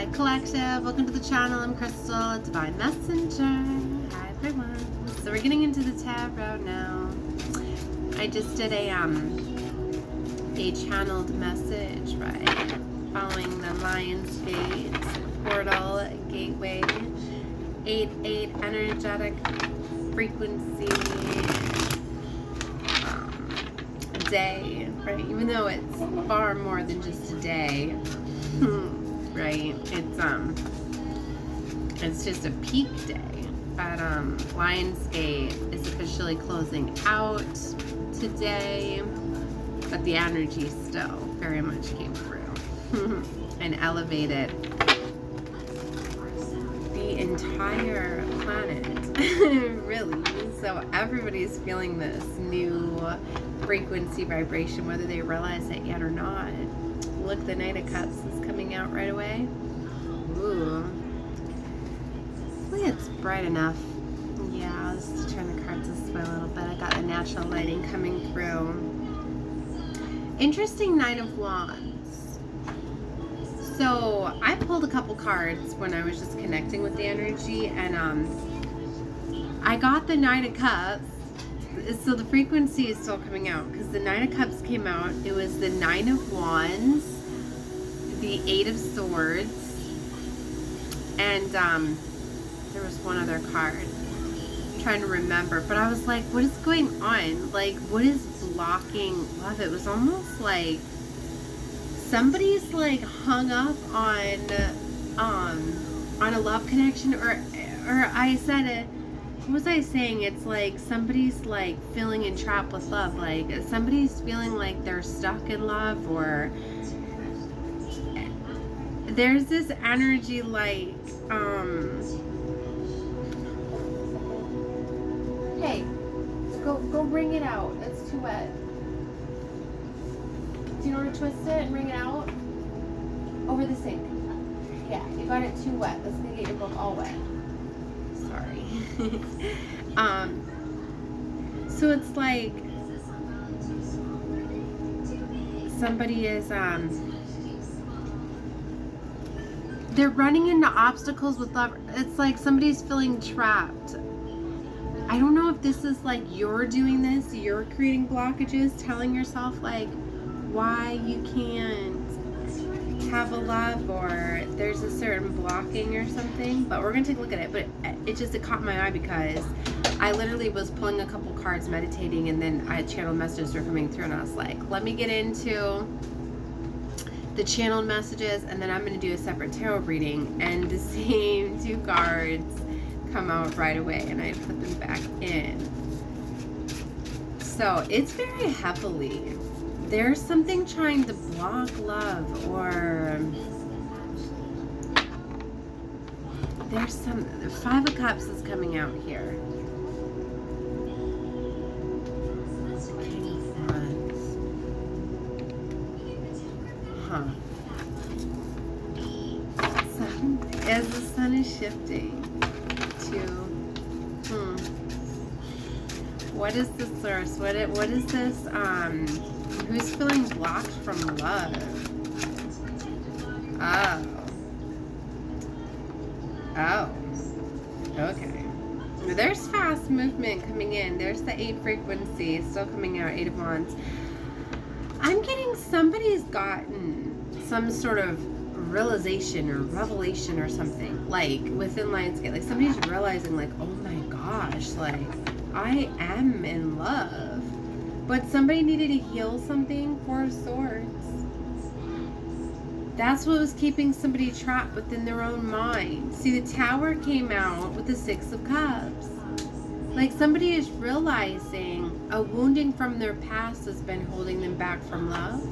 Hi Collective, welcome to the channel. I'm Crystal, Divine Messenger. Hi everyone. So we're getting into the tarot now. I just did a channeled message, right? Following the Lionsgate portal gateway 8-8 energetic frequency day, right? Even though it's far more than just a day. Right, it's just a peak day, but Lionsgate is officially closing out today, but the energy still very much came through and elevated the entire planet. Really, so everybody's feeling this new frequency vibration, whether they realize it yet or not. Look, the Knight of Cups is coming out right away. Ooh. Hopefully it's bright enough. Yeah, I'll just turn the cards this way a little bit. I got the natural lighting coming through. Interesting Knight of Wands. So I pulled a couple cards when I was just connecting with the energy, and I got the Knight of Cups. So the frequency is still coming out because the Nine of Cups came out. It was the Nine of Wands, the Eight of Swords, and there was one other card. I'm trying to remember, but I was like, what is going on? Like, what is blocking love? It was almost like somebody's like hung up on a love connection, or I said it. What was I saying? It's like somebody's like feeling entrapped with love. Like somebody's feeling like they're stuck in love, or there's this energy like, hey, go wring it out. It's too wet. Do you know how to twist it and wring it out? Over the sink. Yeah, you got it too wet. That's gonna get your book all wet. Sorry. So it's like somebody is they're running into obstacles with love. It's like somebody's feeling trapped. I don't know if this is like you're doing this, you're creating blockages, telling yourself like why you can't have a love, or there's a certain blocking or something, but we're gonna take a look at it. But it caught my eye because I literally was pulling a couple cards, meditating, and then I channeled messages were coming through, and I was like, let me get into the channeled messages, and then I'm gonna do a separate tarot reading, and the same two cards come out right away, and I put them back in. So it's very heavily, there's something trying to block love, or there's some, the Five of Cups is coming out here. King of Wands. Huh. As the sun is shifting to, what is the source? What is this, who's feeling blocked from love? Oh, okay. There's fast movement coming in. There's the 8 frequency still coming out, 8 of Wands. I'm getting somebody's gotten some sort of realization or revelation or something, like within Lionsgate. Like somebody's realizing like, oh my gosh, like I am in love. But somebody needed to heal something. 4 of Swords. That's what was keeping somebody trapped within their own mind. See, the Tower came out with the 6 of Cups. Like somebody is realizing a wounding from their past has been holding them back from love.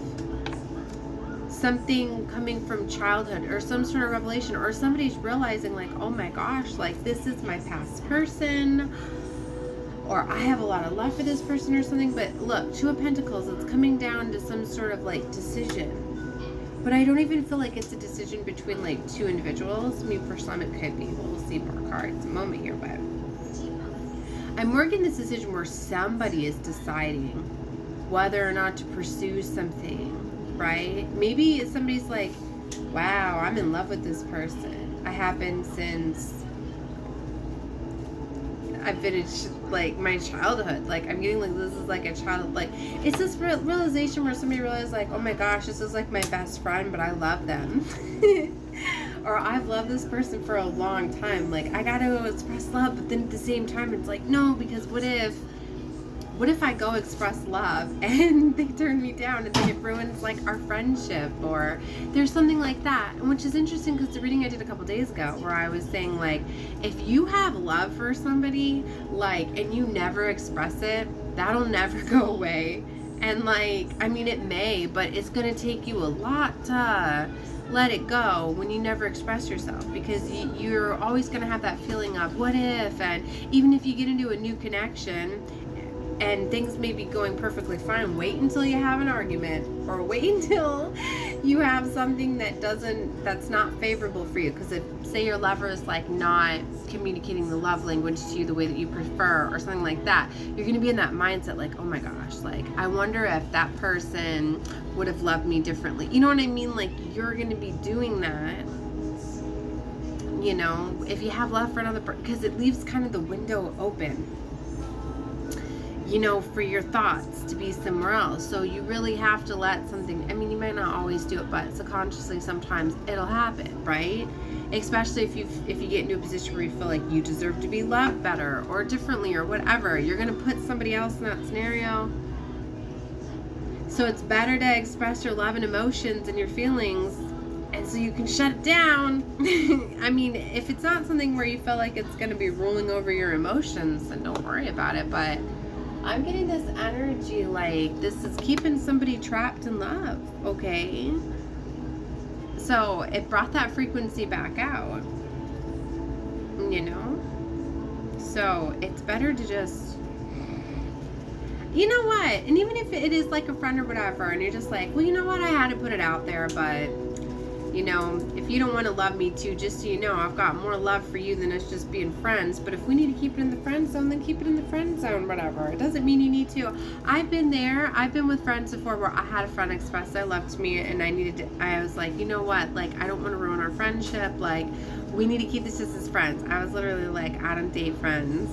Something coming from childhood, or some sort of revelation, or somebody's realizing like, oh my gosh, like this is my past person, or I have a lot of love for this person or something. But look, 2 of Pentacles, it's coming down to some sort of like decision. But I don't even feel like it's a decision between like 2 individuals. Me, for some, it could be. We'll see more cards in a moment here, but I'm more getting this decision where somebody is deciding whether or not to pursue something right? Maybe somebody's like, wow, I'm in love with this person. I have been since I've been in like my childhood. Like I'm getting like, this is like a child, like it's this realization where somebody realized like, oh my gosh, this is like my best friend, but I love them. Or I've loved this person for a long time. Like I gotta express love, but then at the same time it's like, no, because what if I go express love and they turn me down and then it ruins like our friendship, or there's something like that. Which is interesting because the reading I did a couple days ago where I was saying like, if you have love for somebody, like, and you never express it, that'll never go away. And like, I mean, it may, but it's gonna take you a lot to let it go when you never express yourself, because you're always gonna have that feeling of what if. And even if you get into a new connection and things may be going perfectly fine, wait until you have an argument, or wait until you have something that's not favorable for you. Because if, say, your lover is like not communicating the love language to you the way that you prefer, or something like that, you're going to be in that mindset like, oh my gosh, like I wonder if that person would have loved me differently. You know what I mean? Like you're going to be doing that, you know, if you have love for another person, because it leaves kind of the window open, you know, for your thoughts to be somewhere else. So you really have to let something, I mean, you might not always do it, but subconsciously sometimes it'll happen, right? Especially if you get into a position where you feel like you deserve to be loved better or differently or whatever. You're going to put somebody else in that scenario. So it's better to express your love and emotions and your feelings, and so you can shut it down. I mean, if it's not something where you feel like it's going to be ruling over your emotions, then don't worry about it. But I'm getting this energy like this is keeping somebody trapped in love, okay? So it brought that frequency back out, you know? So it's better to just, you know what? And even if it is like a friend or whatever, and you're just like, well, you know what? I had to put it out there, but you know, if you don't want to love me too, just so you know, I've got more love for you than us just being friends. But if we need to keep it in the friend zone, then keep it in the friend zone, whatever. It doesn't mean you need to. I've been there. I've been with friends before where I had a friend express their love to me, and I was like, you know what? Like, I don't want to ruin our friendship. Like, we need to keep this just as friends. I was literally like, I don't date friends.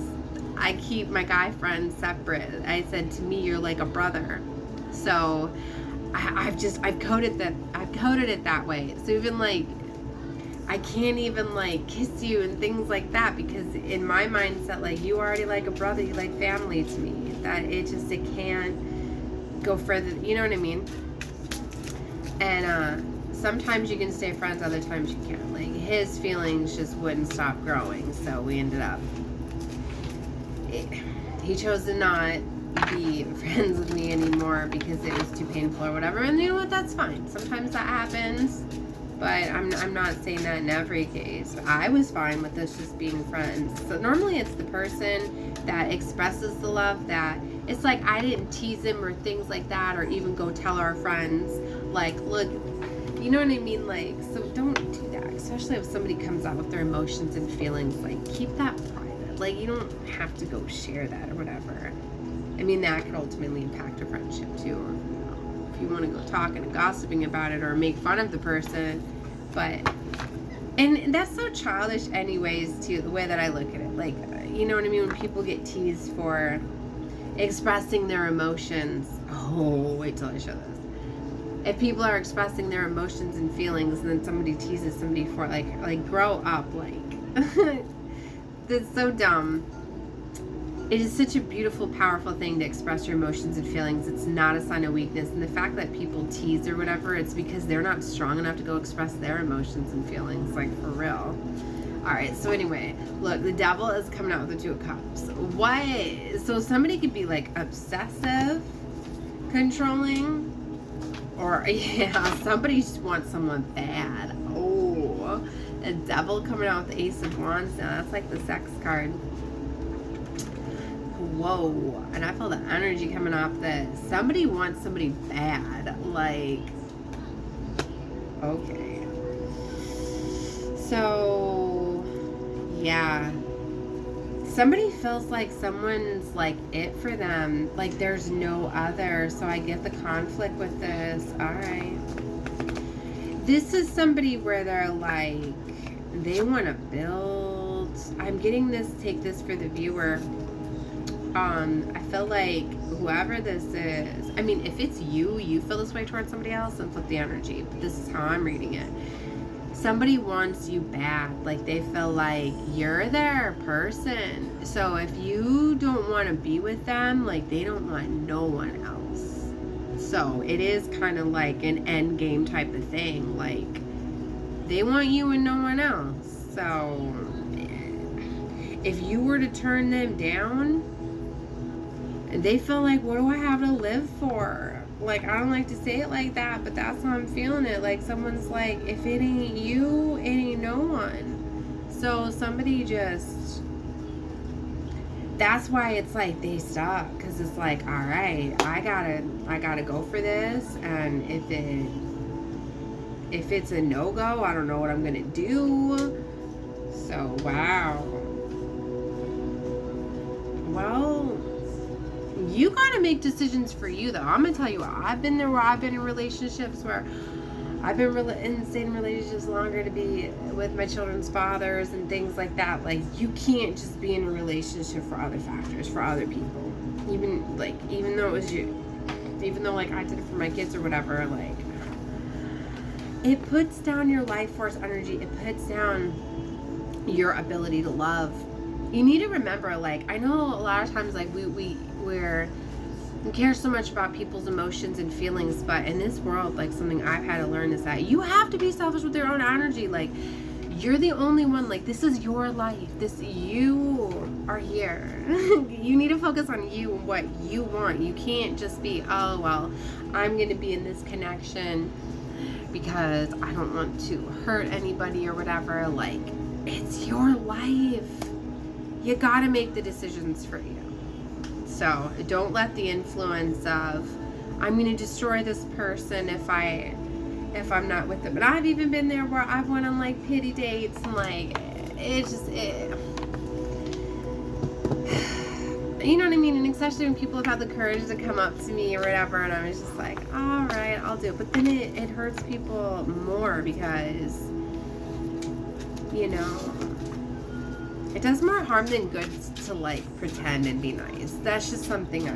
I keep my guy friends separate. I said, to me, you're like a brother. So I've coded it that way. So even like, I can't even like kiss you and things like that, because in my mindset, like, you already like a brother, you like family to me, that it can't go further, you know what I mean? And sometimes you can stay friends, other times you can't. Like, his feelings just wouldn't stop growing, so we ended up, he chose to not be friends with me anymore because it was too painful or whatever. And you know what, that's fine. Sometimes that happens, but I'm not saying that in every case. I was fine with us just being friends. So normally it's the person that expresses the love that, it's like I didn't tease him or things like that, or even go tell our friends like, look, you know what I mean? Like, so don't do that, especially if somebody comes out with their emotions and feelings. Like, keep that private. Like, you don't have to go share that or whatever. I mean, that could ultimately impact a friendship too, or, you know, if you want to go talking and gossiping about it or make fun of the person. But, and that's so childish anyways too, the way that I look at it. Like, you know what I mean? When people get teased for expressing their emotions. Oh, wait till I show this. If people are expressing their emotions and feelings and then somebody teases somebody for it, like grow up, like, that's so dumb. It is such a beautiful, powerful thing to express your emotions and feelings. It's not a sign of weakness. And the fact that people tease or whatever, it's because they're not strong enough to go express their emotions and feelings, like, for real. All right, so anyway, look, the devil is coming out with the Two of Cups. Why? So somebody could be, like, obsessive, controlling, or, yeah, somebody just wants someone bad. Oh, the devil coming out with the Ace of Wands now. That's like the sex card. Whoa, and I feel the energy coming off this. Somebody wants somebody bad. Like, okay. So, yeah. somebody feels like someone's like it for them, like there's no other. So I get the conflict with this. All right, this is somebody where they're like, they want to build. I'm getting this, take this for the viewer. I feel like whoever this is, I mean, if it's you feel this way towards somebody else, then flip the energy. But this is how I'm reading it. Somebody wants you bad. Like they feel like you're their person. So if you don't want to be with them, like they don't want no one else. So it is kind of like an end game type of thing. Like they want you and no one else. So if you were to turn them down, they feel like, what do I have to live for? Like, I don't like to say it like that, but that's how I'm feeling it. Like, someone's like, if it ain't you, it ain't no one. So somebody just, that's why it's like they stop, because it's like, all right, I gotta go for this, and if it's a no-go, I don't know what I'm gonna do. So wow. Well, you gotta make decisions for you, though. I'm gonna tell you what, I've been there where I've been in relationships where I've been in same relationships longer to be with my children's fathers and things like that. Like, you can't just be in a relationship for other factors, for other people. Even though it was you, even though like I did it for my kids or whatever, like it puts down your life force energy. It puts down your ability to love. You need to remember, like, I know a lot of times, like, we care so much about people's emotions and feelings, but in this world, like, something I've had to learn is that you have to be selfish with your own energy. Like, you're the only one, like, this is your life. You are here. You need to focus on you and what you want. You can't just be, oh, well, I'm going to be in this connection because I don't want to hurt anybody or whatever. Like, it's your life. You gotta make the decisions for you. So don't let the influence of, I'm gonna destroy this person if I'm not with them. But I've even been there where I've went on like pity dates and like you know what I mean? And especially when people have had the courage to come up to me or whatever, and I was just like, all right, I'll do it. But then it hurts people more because, you know, it does more harm than good to like pretend and be nice. That's just something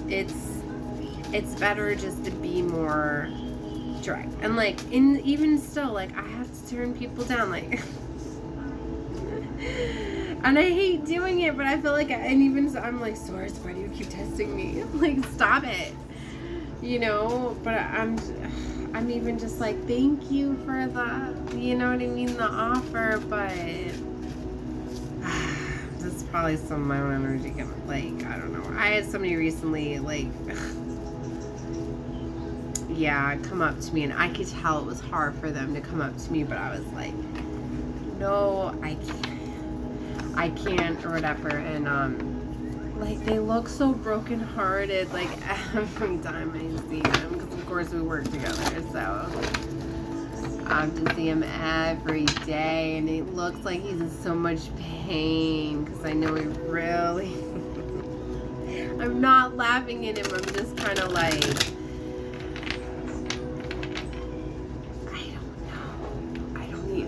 it's better just to be more direct. And like, even still, like, I have to turn people down, like and I hate doing it, but I feel like, and even so, I'm like, Source, why do you keep testing me? Like, stop it, you know? But I'm even just like, thank you for the, you know what I mean, the offer, but that's probably some of my own energy, like, I don't know. I had somebody recently, like, yeah, come up to me, and I could tell it was hard for them to come up to me, but I was like, no, I can't, or whatever. And like, they look so brokenhearted, like, every time I see them, because of course we work together, so I have to see him every day, and it looks like he's in so much pain, because I know he really I'm not laughing at him, I'm just kind of like,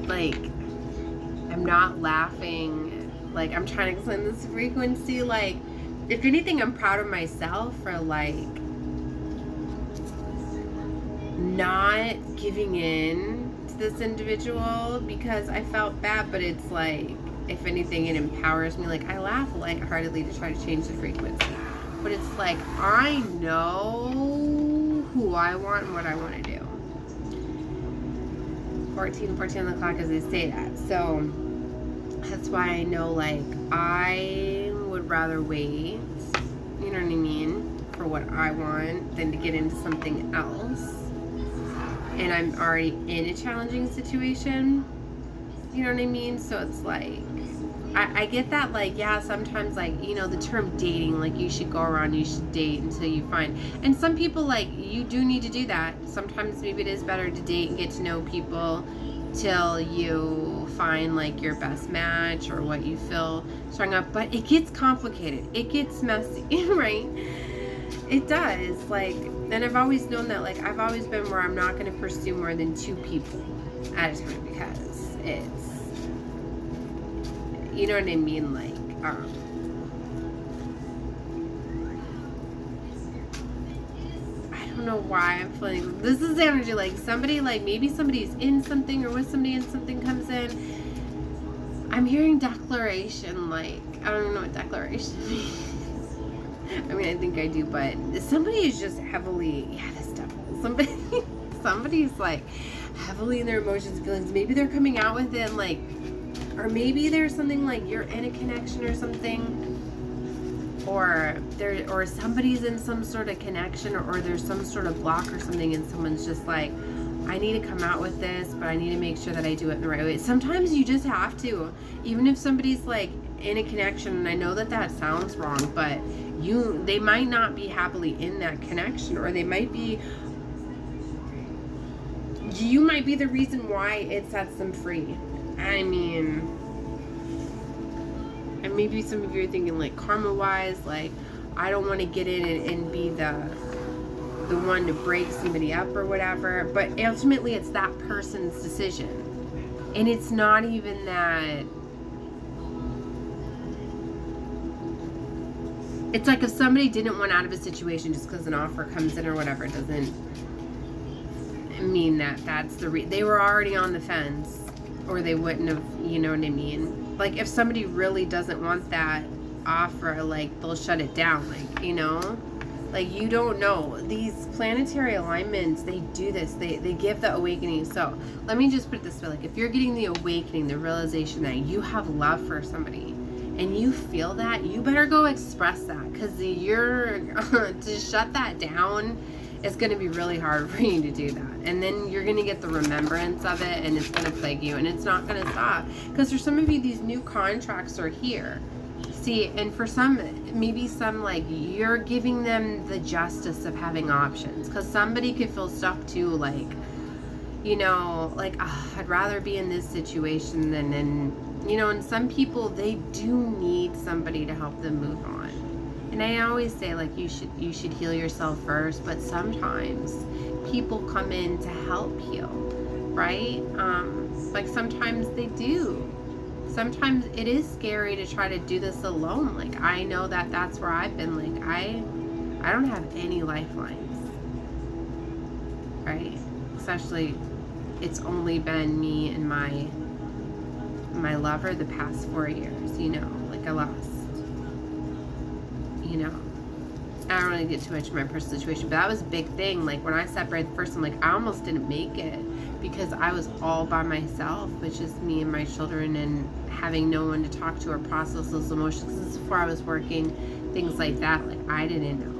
like, I'm not laughing, like, I'm trying to explain this frequency, like, if anything, I'm proud of myself for, like, not giving in to this individual because I felt bad, but it's like, if anything, it empowers me. Like, I laugh lightheartedly to try to change the frequency, but it's like, I know who I want and what I want to do. 14 on the clock, as they say that. So that's why I know, like, I would rather wait, you know what I mean, for what I want than to get into something else. And I'm already in a challenging situation, you know what I mean? So it's like, I get that, like, yeah, sometimes, like, you know, the term dating, like, you should go around, you should date until you find, and some people, like, you do need to do that. Sometimes maybe it is better to date and get to know people till you find like your best match or what you feel strung up. But it gets complicated. It gets messy, right? It does. Like, and I've always known that, like, I've always been where I'm not going to pursue more than 2 people at a time, because it's, you know what I mean? Like, I don't know why I'm feeling, this is energy, like somebody, like maybe somebody's in something or with somebody and something comes in. I'm hearing declaration, like, I don't know what declaration means. I mean, I think I do, but somebody is just heavily, yeah, this devil. Somebody's like heavily in their emotions and feelings. Maybe they're coming out with it, like, or maybe there's something like you're in a connection or something, or somebody's in some sort of connection, or there's some sort of block or something, and someone's just like, I need to come out with this, but I need to make sure that I do it in the right way. Sometimes you just have to, even if somebody's like in a connection, and I know that that sounds wrong, but they might not be happily in that connection, or you might be the reason why it sets them free. I mean, and maybe some of you are thinking like karma wise, like, I don't want to get in and be the one to break somebody up or whatever, but ultimately it's that person's decision. And it's not even that. It's like if somebody didn't want out of a situation just because an offer comes in or whatever, it doesn't mean that that's they were already on the fence, or they wouldn't have, you know what I mean? Like, if somebody really doesn't want that offer, like, they'll shut it down, like, you know? Like, you don't know. These planetary alignments, they do this. They give the awakening. So let me just put it this way. Like, if you're getting the awakening, the realization that you have love for somebody, and you feel that, you better go express that, because you're to shut that down, it's going to be really hard for you to do that. And then you're going to get the remembrance of it, and it's going to plague you, and it's not going to stop. Because for some of you, these new contracts are here. See, and for some, maybe some, like, you're giving them the justice of having options. Because somebody could feel stuck too, like, you know, like, I'd rather be in this situation than in, you know, and some people, they do need somebody to help them move on. And I always say, like, you should heal yourself first, but sometimes people come in to help heal, right? Like, sometimes they do. Sometimes it is scary to try to do this alone. Like, I know that that's where I've been. Like, I don't have any lifelines, right? Especially, it's only been me and my lover the past 4 years, you know, like, I lost, you know, I don't really get too much in my personal situation, but that was a big thing. Like, when I separated first, I'm like, I almost didn't make it, because I was all by myself, which is me and my children, and having no one to talk to or process those emotions. This is before I was working, things like that. Like, I didn't know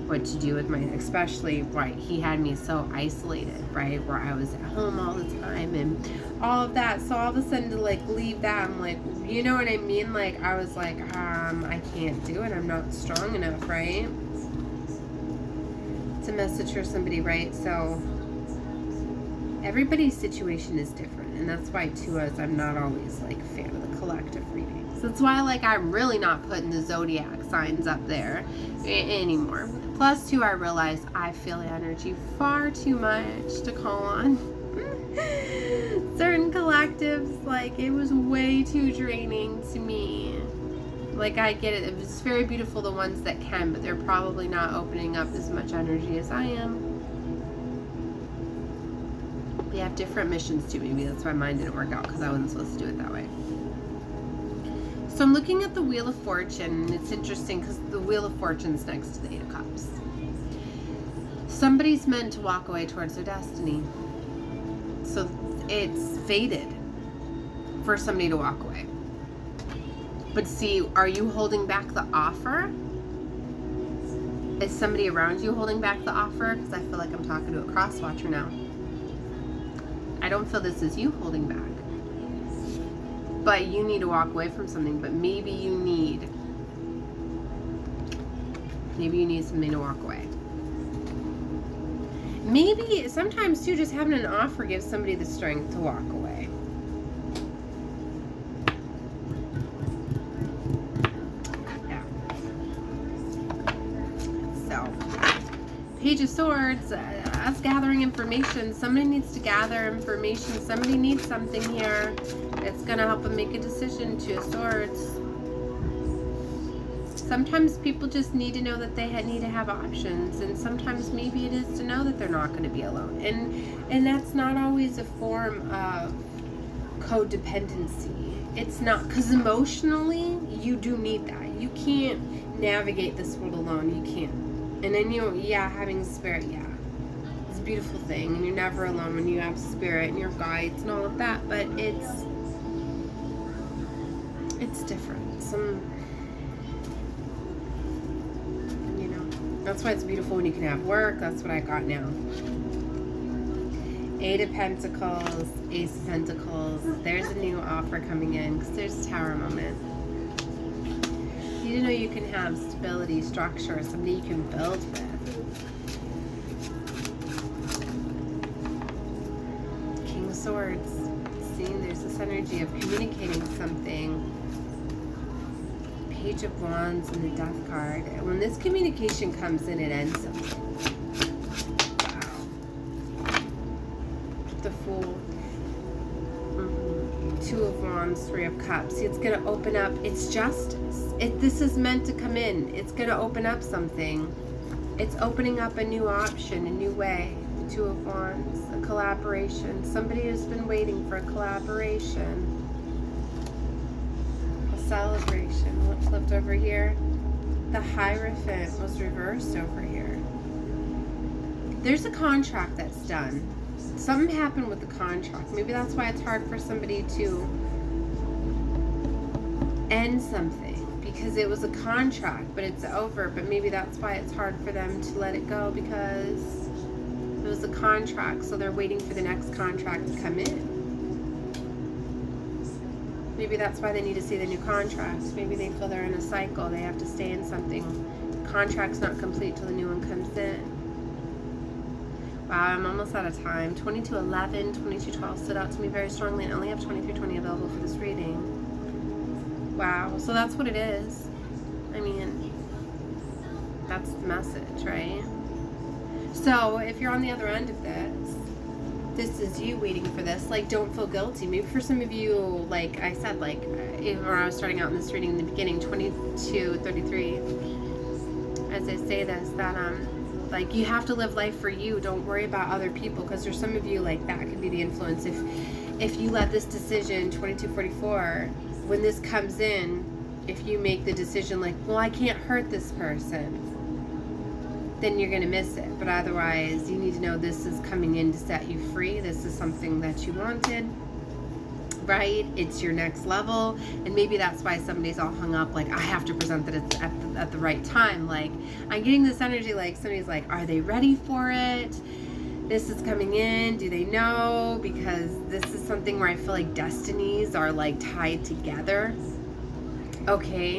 what to do with especially, right, he had me so isolated, right, where I was at home all the time and all of that. So all of a sudden to, like, leave that, I'm like, you know what I mean? Like, I was like, I can't do it. I'm not strong enough, right? It's a message for somebody, right? So everybody's situation is different, and that's why to us, I'm not always like a fan of the collective readings. That's why, like, I'm really not putting the zodiac signs up there anymore. Plus, too, I realize I feel energy far too much to call on certain collectives. Like, it was way too draining to me. Like, I get it. It's very beautiful, the ones that can, but they're probably not opening up as much energy as I am. They have different missions too. Maybe that's why mine didn't work out, because I wasn't supposed to do it that way. So I'm looking at the Wheel of Fortune, and it's interesting because the Wheel of Fortune's next to the Eight of Cups. Somebody's meant to walk away towards their destiny. So it's fated for somebody to walk away. But see, are you holding back the offer? Is somebody around you holding back the offer? Because I feel like I'm talking to a cross watcher now. I don't feel this is you holding back. But you need to walk away from something. But maybe you need something to walk away. Maybe sometimes too, just having an offer gives somebody the strength to walk away. Yeah. So, Page of Swords, us gathering information. Somebody needs to gather information. Somebody needs something here. It's going to help them make a decision. Two of Swords. Sometimes people just need to know that they need to have options, and sometimes maybe it is to know that they're not going to be alone. And that's not always a form of codependency. It's not, because emotionally you do need that. You can't navigate this world alone. You can't. And then having spirit, it's a beautiful thing, and you're never alone when you have spirit and your guides and all of that. But it's different. That's why it's beautiful when you can have work. That's what I got now. Eight of Pentacles, Ace of Pentacles. There's a new offer coming in because there's a Tower moment. You know you can have stability, structure, somebody you can build with. King of Swords. Seeing there's this energy of communicating something. Page of Wands and the Death card. When this communication comes in, it ends something. Wow. The Fool. Two of Wands, Three of Cups. See, it's going to open up. It's justice. This is meant to come in. It's going to open up something. It's opening up a new option, a new way. The Two of Wands. A collaboration. Somebody has been waiting for a collaboration. Celebration. What flipped over here? The Hierophant was reversed over here. There's a contract that's done. Something happened with the contract. Maybe that's why it's hard for somebody to end something, because it was a contract, but it's over. But maybe that's why it's hard for them to let it go, because it was a contract, so they're waiting for the next contract to come in. Maybe that's why they need to see the new contracts. Maybe they feel they're in a cycle. They have to stay in something. The contract's not complete till the new one comes in. Wow, I'm almost out of time. 2211, 2212 stood out to me very strongly, and I only have 2320 available for this reading. Wow, so that's what it is. I mean, that's the message, right? So if you're on the other end of this is you waiting for this. Like, don't feel guilty. Maybe for some of you, like I said, like even when I was starting out in this reading in the beginning, 2233, as I say this, that like, you have to live life for you. Don't worry about other people, because there's some of you, like, that could be the influence. If you let this decision, 2244, when this comes in, if you make the decision like, well, I can't hurt this person, then you're going to miss it. But otherwise, you need to know this is coming in to set you free. This is something that you wanted, right? It's your next level. And maybe that's why somebody's all hung up, like, I have to present that it's at the right time. Like, I'm getting this energy, like somebody's like, are they ready for it? This is coming in. Do they know? Because this is something where I feel like destinies are, like, tied together. Okay.